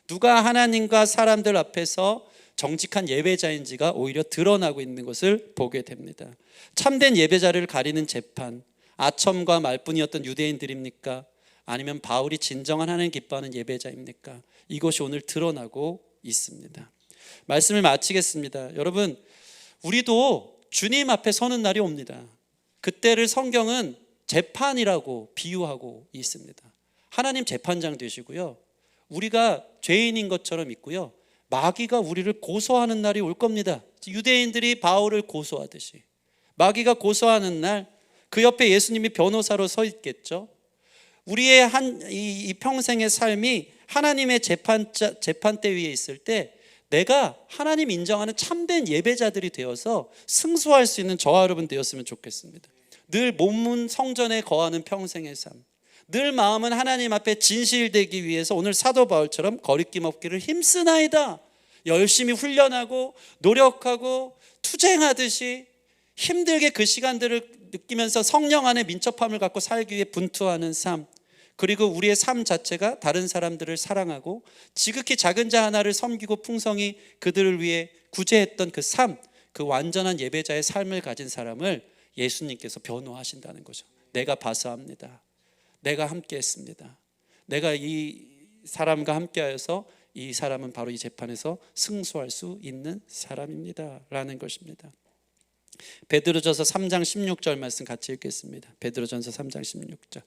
누가 하나님과 사람들 앞에서 정직한 예배자인지가 오히려 드러나고 있는 것을 보게 됩니다. 참된 예배자를 가리는 재판, 아첨과 말뿐이었던 유대인들입니까? 아니면 바울이 진정한 하나님 기뻐하는 예배자입니까? 이것이 오늘 드러나고 있습니다. 말씀을 마치겠습니다. 여러분 우리도 주님 앞에 서는 날이 옵니다. 그때를 성경은 재판이라고 비유하고 있습니다. 하나님 재판장 되시고요, 우리가 죄인인 것처럼 있고요, 마귀가 우리를 고소하는 날이 올 겁니다. 유대인들이 바울을 고소하듯이 마귀가 고소하는 날 그 옆에 예수님이 변호사로 서 있겠죠. 우리의 이 평생의 삶이 하나님의 재판대 위에 있을 때 내가 하나님 인정하는 참된 예배자들이 되어서 승소할 수 있는 저와 여러분 되었으면 좋겠습니다. 늘 몸은 성전에 거하는 평생의 삶, 늘 마음은 하나님 앞에 진실되기 위해서 오늘 사도 바울처럼 거리낌 없기를 힘쓰나이다. 열심히 훈련하고 노력하고 투쟁하듯이 힘들게 그 시간들을 느끼면서 성령 안에 민첩함을 갖고 살기 위해 분투하는 삶, 그리고 우리의 삶 자체가 다른 사람들을 사랑하고 지극히 작은 자 하나를 섬기고 풍성히 그들을 위해 구제했던 그 삶, 그 완전한 예배자의 삶을 가진 사람을 예수님께서 변호하신다는 거죠. 내가 봐서합니다. 내가 함께 했습니다. 내가 이 사람과 함께하여서 이 사람은 바로 이 재판에서 승소할 수 있는 사람입니다 라는 것입니다. 베드로전서 3장 16절 말씀 같이 읽겠습니다. 베드로전서 3장 16절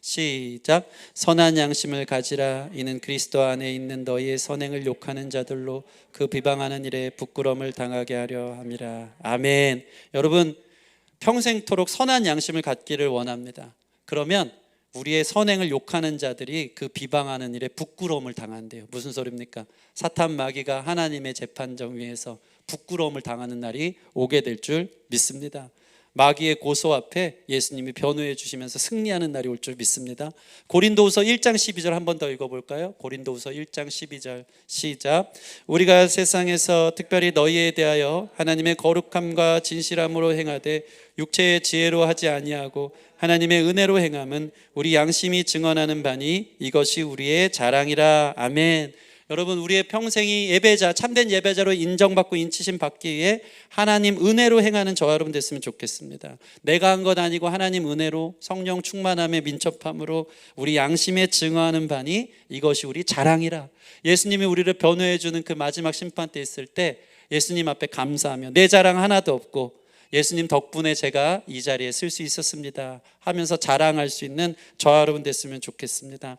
시작. 선한 양심을 가지라. 이는 그리스도 안에 있는 너희의 선행을 욕하는 자들로 그 비방하는 일에 부끄러움을 당하게 하려 함이라. 아멘. 여러분, 평생토록 선한 양심을 갖기를 원합니다. 그러면 우리의 선행을 욕하는 자들이 그 비방하는 일에 부끄러움을 당한대요. 무슨 소리입니까? 사탄 마귀가 하나님의 재판정 위에서 부끄러움을 당하는 날이 오게 될 줄 믿습니다. 마귀의 고소 앞에 예수님이 변호해 주시면서 승리하는 날이 올 줄 믿습니다. 고린도후서 1장 12절 한 번 더 읽어볼까요? 고린도후서 1장 12절 시작. 우리가 세상에서 특별히 너희에 대하여 하나님의 거룩함과 진실함으로 행하되 육체의 지혜로 하지 아니하고 하나님의 은혜로 행함은 우리 양심이 증언하는 바니 이것이 우리의 자랑이라. 아멘. 여러분, 우리의 평생이 예배자, 참된 예배자로 인정받고 인치심 받기 위해 하나님 은혜로 행하는 저와 여러분 됐으면 좋겠습니다. 내가 한 것 아니고 하나님 은혜로 성령 충만함에 민첩함으로 우리 양심에 증언하는 바니 이것이 우리 자랑이라. 예수님이 우리를 변호해 주는 그 마지막 심판 때 있을 때 예수님 앞에 감사하며 내 자랑 하나도 없고 예수님 덕분에 제가 이 자리에 쓸 수 있었습니다 하면서 자랑할 수 있는 저와 여러분 됐으면 좋겠습니다.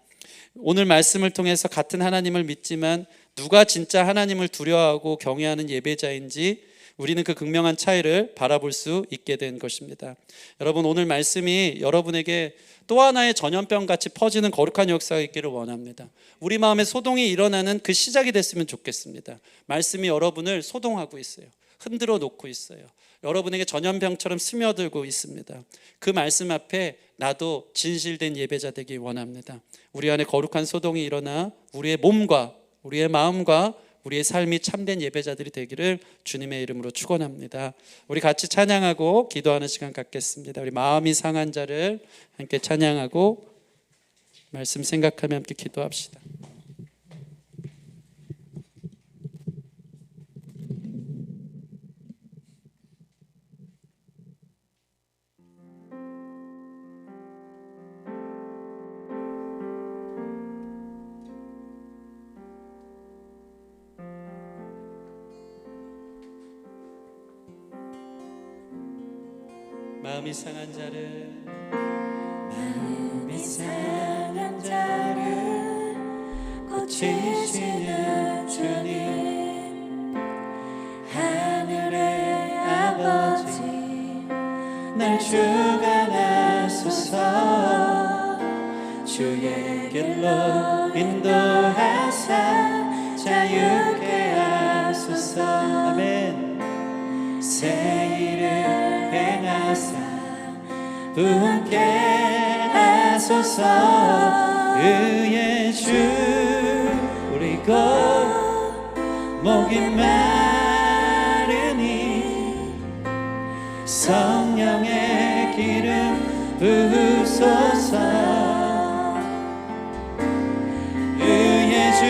오늘 말씀을 통해서 같은 하나님을 믿지만 누가 진짜 하나님을 두려워하고 경외하는 예배자인지 우리는 그 극명한 차이를 바라볼 수 있게 된 것입니다. 여러분, 오늘 말씀이 여러분에게 또 하나의 전염병같이 퍼지는 거룩한 역사가 있기를 원합니다. 우리 마음에 소동이 일어나는 그 시작이 됐으면 좋겠습니다. 말씀이 여러분을 소동하고 있어요. 흔들어 놓고 있어요. 여러분에게 전염병처럼 스며들고 있습니다. 그 말씀 앞에 나도 진실된 예배자 되기 원합니다. 우리 안에 거룩한 소동이 일어나 우리의 몸과 우리의 마음과 우리의 삶이 참된 예배자들이 되기를 주님의 이름으로 축원합니다. 우리 같이 찬양하고 기도하는 시간 갖겠습니다. 우리 마음이 상한 자를 함께 찬양하고 말씀 생각하며 함께 기도합시다. 마음이 상한 자를 고치시는 주님, 하늘의 아버지 날 주관하소서. 주의 길로 인도하사 자유케 하소서. 아멘. 새 일을 행하사 부흥케 하소서. 의의 주 우리 곧 목이 마르니 성령의 기름 부으소서. 의의 주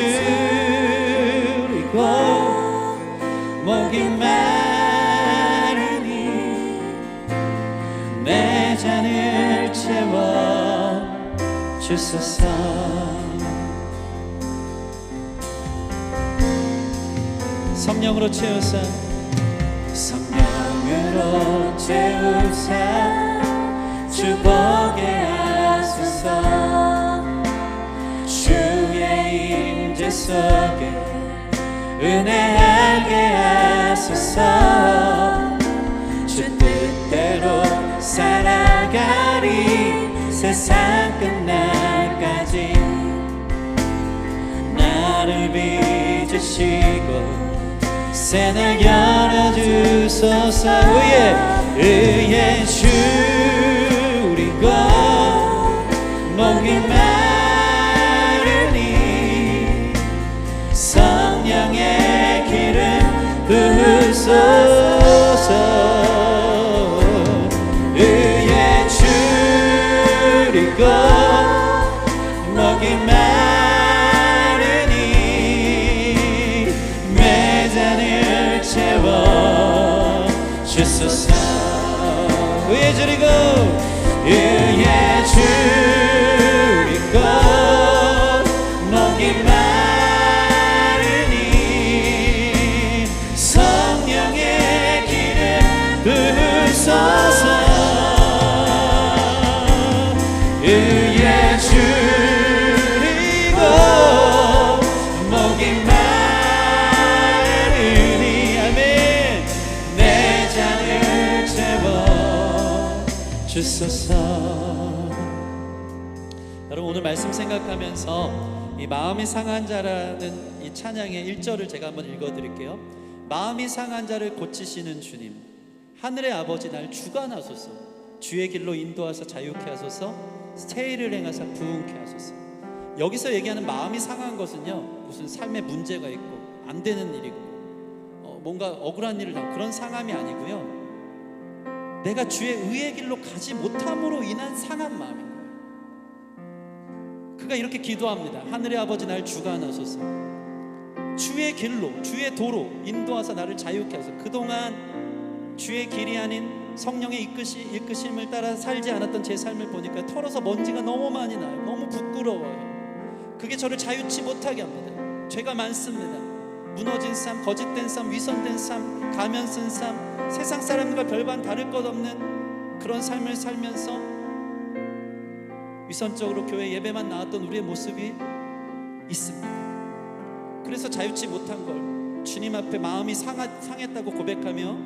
우리 곧 목이 마르니 내 잔을 채워 주소서. 성령으로 채우사 성령으로 채우사 주 보게 하소서. 주의 임재 속에 은혜하게 하소서. 주 뜻대로 살아가리 세상 끝날까지. 나를 빚으시고 새날 열어주소서. 의의 주 우리 곧 목이 마르니 성령의 기름 부으소서. 의의 주 우리 곧 의에 줄이고 의에 줄인 것 목이 마르니 성령의 기름 부으소서 의에 줄이고 목이 마르니 아멘 내 잔을 채워 주소서. 여러분 오늘 말씀 생각하면서 이 마음이 상한 자라는 이 찬양의 1절을 제가 한번 읽어드릴게요. 마음이 상한 자를 고치시는 주님 하늘의 아버지 날 주관하소서 주의 길로 인도하사 자유케 하소서 새 일을 행하사 부흥케 하소서. 여기서 얘기하는 마음이 상한 것은요 무슨 삶에 문제가 있고 안 되는 일이고 뭔가 억울한 일을 당한 그런 상함이 아니고요 내가 주의 의의 길로 가지 못함으로 인한 상한 마음인 거예요. 그가 이렇게 기도합니다. 하늘의 아버지 날 주관하소서 주의 길로 주의 도로 인도하사 나를 자유케 하소서. 그동안 주의 길이 아닌 성령의 이끄심을 따라 살지 않았던 제 삶을 보니까 털어서 먼지가 너무 많이 나요. 너무 부끄러워요. 그게 저를 자유치 못하게 합니다. 죄가 많습니다. 무너진 삶, 거짓된 삶, 위선된 삶, 가면 쓴 삶, 세상 사람들과 별반 다를 것 없는 그런 삶을 살면서 위선적으로 교회 예배만 나왔던 우리의 모습이 있습니다. 그래서 자유치 못한 걸 주님 앞에 마음이 상했다고 고백하며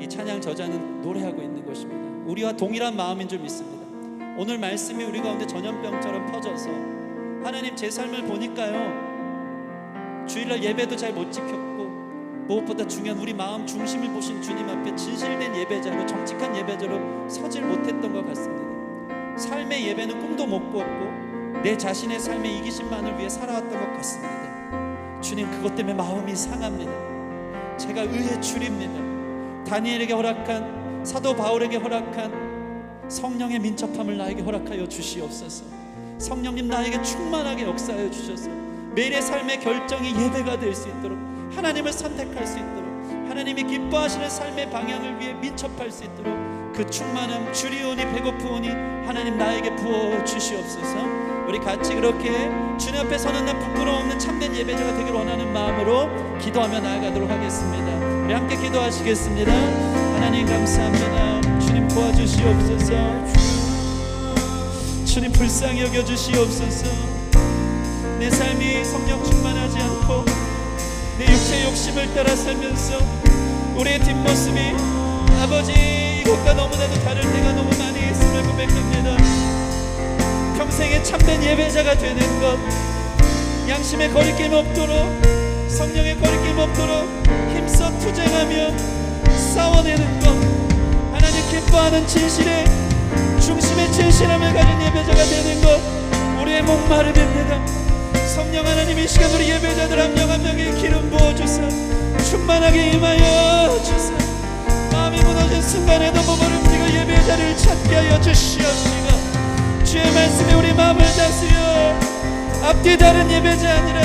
이 찬양 저자는 노래하고 있는 것입니다. 우리와 동일한 마음인 줄 믿습니다. 오늘 말씀이 우리 가운데 전염병처럼 퍼져서 하나님 제 삶을 보니까요 주일날 예배도 잘 못 지켰고 무엇보다 중요한 우리 마음 중심을 보신 주님 앞에 진실된 예배자로 정직한 예배자로 서질 못했던 것 같습니다. 삶의 예배는 꿈도 못 꾸었고 내 자신의 삶의 이기심만을 위해 살아왔던 것 같습니다. 주님 그것 때문에 마음이 상합니다. 제가 의에 줄입니다. 다니엘에게 허락한 사도 바울에게 허락한 성령의 민첩함을 나에게 허락하여 주시옵소서. 성령님 나에게 충만하게 역사하여 주셔서 매일의 삶의 결정이 예배가 될 수 있도록 하나님을 선택할 수 있도록 하나님이 기뻐하시는 삶의 방향을 위해 민첩할 수 있도록 그 충만함 주리오니 배고프오니 하나님 나에게 부어 주시옵소서. 우리 같이 그렇게 주님 앞에 서는 날 부끄러움 없는 참된 예배자가 되길 원하는 마음으로 기도하며 나아가도록 하겠습니다. 우리 함께 기도하시겠습니다. 하나님 감사합니다. 주님 도와주시옵소서. 주님 불쌍히 여겨주시옵소서. 내 삶이 성령 충만하지 않고 내 육체의 욕심을 따라 살면서 우리의 뒷모습이 아버지 이것과 너무나도 다를 때가 너무 많이 있음을 고백합니다. 평생에 참된 예배자가 되는 것 양심의 거리낌 없도록 성령의 거리낌 없도록 힘써 투쟁하며 싸워내는 것 하나님 기뻐하는 진실의 중심의 진실함을 가진 예배자가 되는 것 우리의 목마름입니다. 성령 하나님 이 시간 우리 예배자들 한 명 한 명에게 기름 부어주사 충만하게 임하여 주사 마음이 무너진 순간에도 몸을 움직여 예배자를 찾게 하여 주시옵시고 주의 말씀에 우리 마음을 다스려 앞뒤 다른 예배자 아니라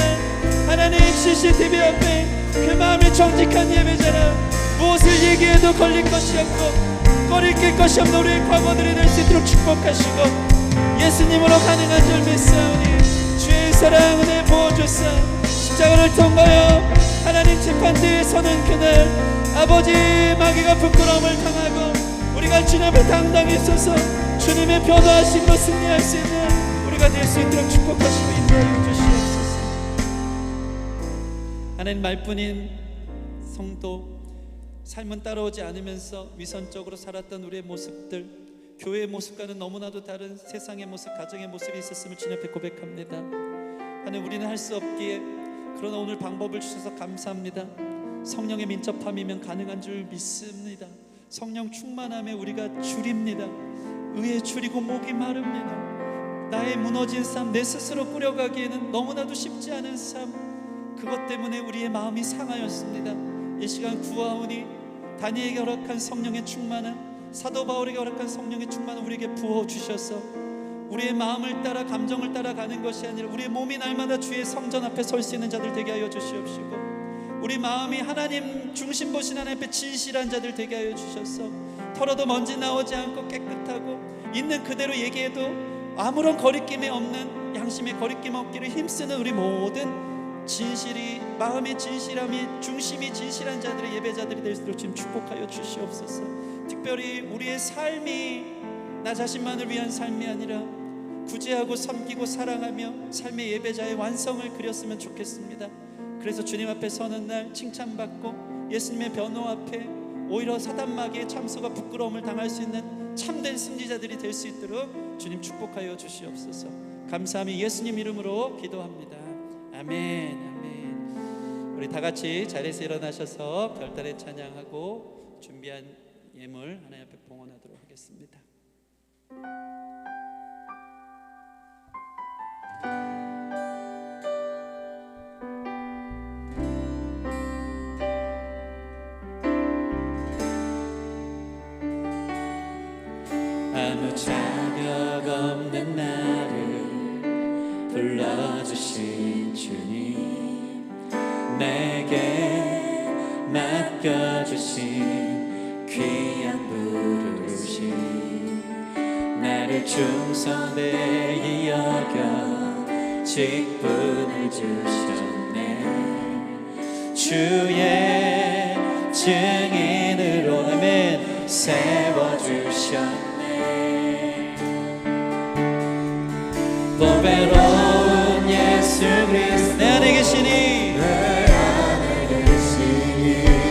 하나님 CCTV 앞에 그 마음이 정직한 예배자라 무엇을 얘기해도 걸릴 것이 없고 꺼리낄 것이 없는 우리의 과거들이 될 수 있도록 축복하시고 예수님으로 가능한 줄 믿사오니 주의 사랑 은혜 부어주사 십자가를 통하여 하나님 재판대에 서는 그날 아버지 마귀가 부끄러움을 당하고 우리가 주님 앞에 당당히 서서 주님의 변화하심으로 승리할 수 있는 우리가 될 수 있도록 축복하시고 인도하여 주시옵소서. 하나님 말뿐인 성도 삶은 따라오지 않으면서 위선적으로 살았던 우리의 모습들 교회의 모습과는 너무나도 다른 세상의 모습 가정의 모습이 있었음을 주님 앞에 고백합니다. 하나님 우리는 할 수 없기에 그러나 오늘 방법을 주셔서 감사합니다. 성령의 민첩함이면 가능한 줄 믿습니다. 성령 충만함에 우리가 줄입니다. 의에 줄이고 목이 마릅니다. 나의 무너진 삶 내 스스로 꾸려가기에는 너무나도 쉽지 않은 삶 그것 때문에 우리의 마음이 상하였습니다. 이 시간 구하오니 다니엘에게 허락한 성령의 충만함 사도 바울에게 허락한 성령의 충만함 우리에게 부어주셔서 우리의 마음을 따라 감정을 따라가는 것이 아니라 우리의 몸이 날마다 주의 성전 앞에 설 수 있는 자들 되게 하여 주시옵시고 우리 마음이 하나님 중심 보신 하나님 앞에 진실한 자들 되게 하여 주셔서 털어도 먼지 나오지 않고 깨끗하고 있는 그대로 얘기해도 아무런 거리낌이 없는 양심의 거리낌 없기를 힘쓰는 우리 모든 진실이, 마음의 진실함이, 중심이 진실한 자들의 예배자들이 될 수 있도록 주님 축복하여 주시옵소서. 특별히 우리의 삶이 나 자신만을 위한 삶이 아니라 구제하고 섬기고 사랑하며 삶의 예배자의 완성을 그렸으면 좋겠습니다. 그래서 주님 앞에 서는 날 칭찬받고 예수님의 변호 앞에 오히려 사단마귀의 참소가 부끄러움을 당할 수 있는 참된 승리자들이 될 수 있도록 주님 축복하여 주시옵소서. 감사함이 예수님 이름으로 기도합니다. 아멘. 아멘. 우리 다 같이 자리에서 일어나셔서 별단의 찬양하고 준비한 예물 하나님 앞에 봉헌하도록 하겠습니다. 아무 자격 없는 나를 불러주신 주님, 내게 맡겨주신 귀한 부르심, 나를 충성되이 여겨 직분을 주셨네. 주의 증인으로 아멘 세워주셨네. 보배로운 예수 그리스도 내 안에 계시니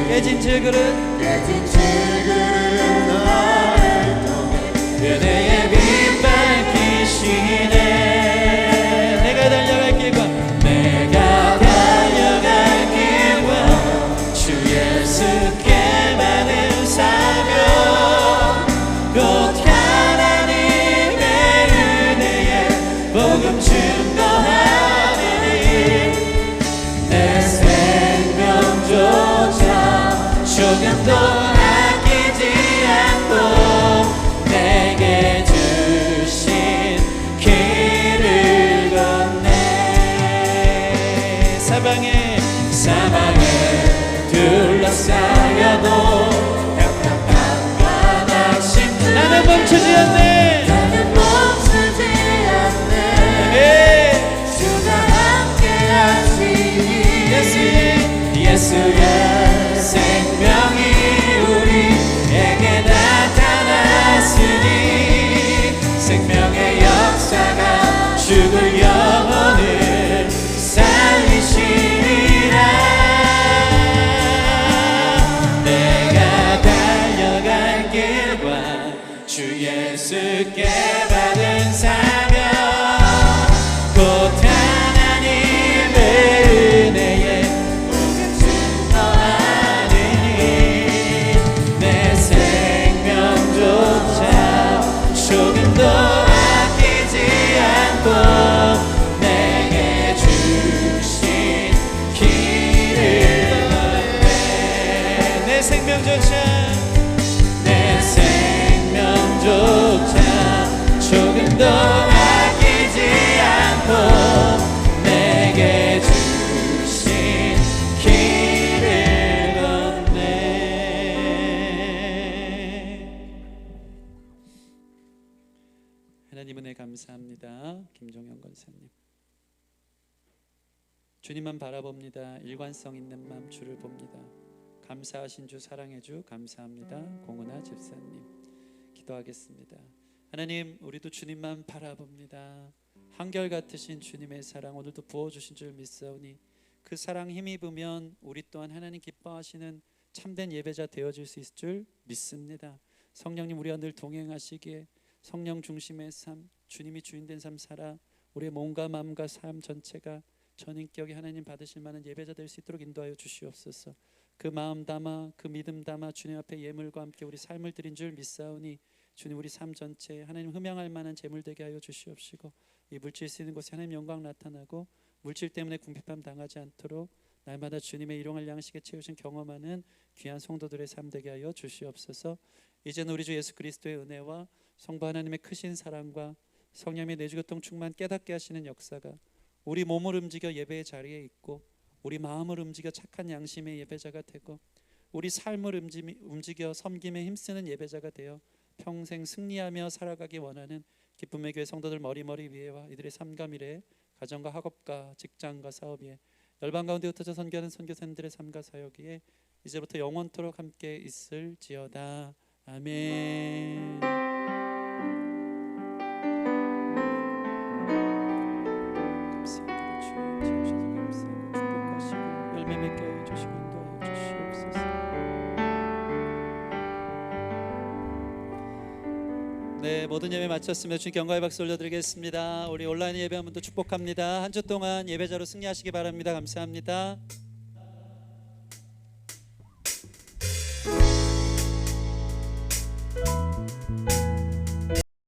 깨진 질그릇 나를 통해 은혜의 빛 밝히시네. 내가 달려갈 길과 내가 달려갈 길과 주 예수께 받은 사명, 곧 하나님의 은혜에 복음 증거하느니 내 생명조차 조금도 아끼지 않고 내게 주신 길을 걷네. 사방에 둘러싸여도 혁혁함과 낙심들 나는 멈추지 않네. 주가 함께 하시니 예수의 생명이 우리에게 나타났으니 생명의 역사가 죽을 영혼을 살리시리라. 내가 달려갈 길과 주 예수께 받은 사명, 곧 하나님의 은혜에 복음 증거하느니 내 생명조차 조금도 아끼지 않고 내게 주신 길을 걷네. 내 생명조차 조금도 아끼지 않고 내게 주신 길을 걷네. 하나님 은혜 감사합니다. 김종현 권사님. 주님만 바라봅니다. 일관성 있는 마음 주를 봅니다. 감사하신 주, 사랑의 주 감사합니다. 공은아 집사님. 기도하겠습니다. 하나님, 우리도 주님만 바라봅니다. 한결같으신 주님의 사랑 오늘도 부어주신 줄 믿사오니 그 사랑 힘입으면 우리 또한 하나님 기뻐하시는 참된 예배자 되어질 수 있을 줄 믿습니다. 성령님, 우리와 늘 동행하시기에 성령 중심의 삶, 주님이 주인된 삶 살아 우리의 몸과 마음과 삶 전체가 전인격이 하나님 받으실 만한 예배자 될 수 있도록 인도하여 주시옵소서. 그 마음 담아 그 믿음 담아 주님 앞에 예물과 함께 우리 삶을 드린 줄 믿사오니 주님, 우리 삶 전체에 하나님 흠양할 만한 재물 되게 하여 주시옵시고 이 물질 쓰이는 곳에 하나님 영광 나타나고 물질 때문에 궁핍함 당하지 않도록 날마다 주님의 일용할 양식에 채우신 경험하는 귀한 성도들의 삶 되게 하여 주시옵소서. 이제는 우리 주 예수 그리스도의 은혜와 성부 하나님의 크신 사랑과 성령의 내주교통 충만 깨닫게 하시는 역사가 우리 몸을 움직여 예배의 자리에 있고 우리 마음을 움직여 착한 양심의 예배자가 되고 우리 삶을 움직여 섬김에 힘쓰는 예배자가 되어 평생 승리하며 살아가기 원하는 기쁨의 교회 성도들 머리머리 위에와 이들의 삶과 미래, 가정과 학업과 직장과 사업 위에 열방 가운데 흩어져 선교하는 선교사님들의 삶과 사역 위에 이제부터 영원토록 함께 있을지어다. 아멘. 감사합니다. 주여 지으셔서 감사하고 축복하시고 열매 맺게 해주시고 인도하여 주시옵소서. 네, 모든 예배 마쳤습니다. 주님께 영광의 박수 올려드리겠습니다. 우리 온라인 예배 한 번 더 축복합니다. 한 주 동안 예배자로 승리하시기 바랍니다. 감사합니다.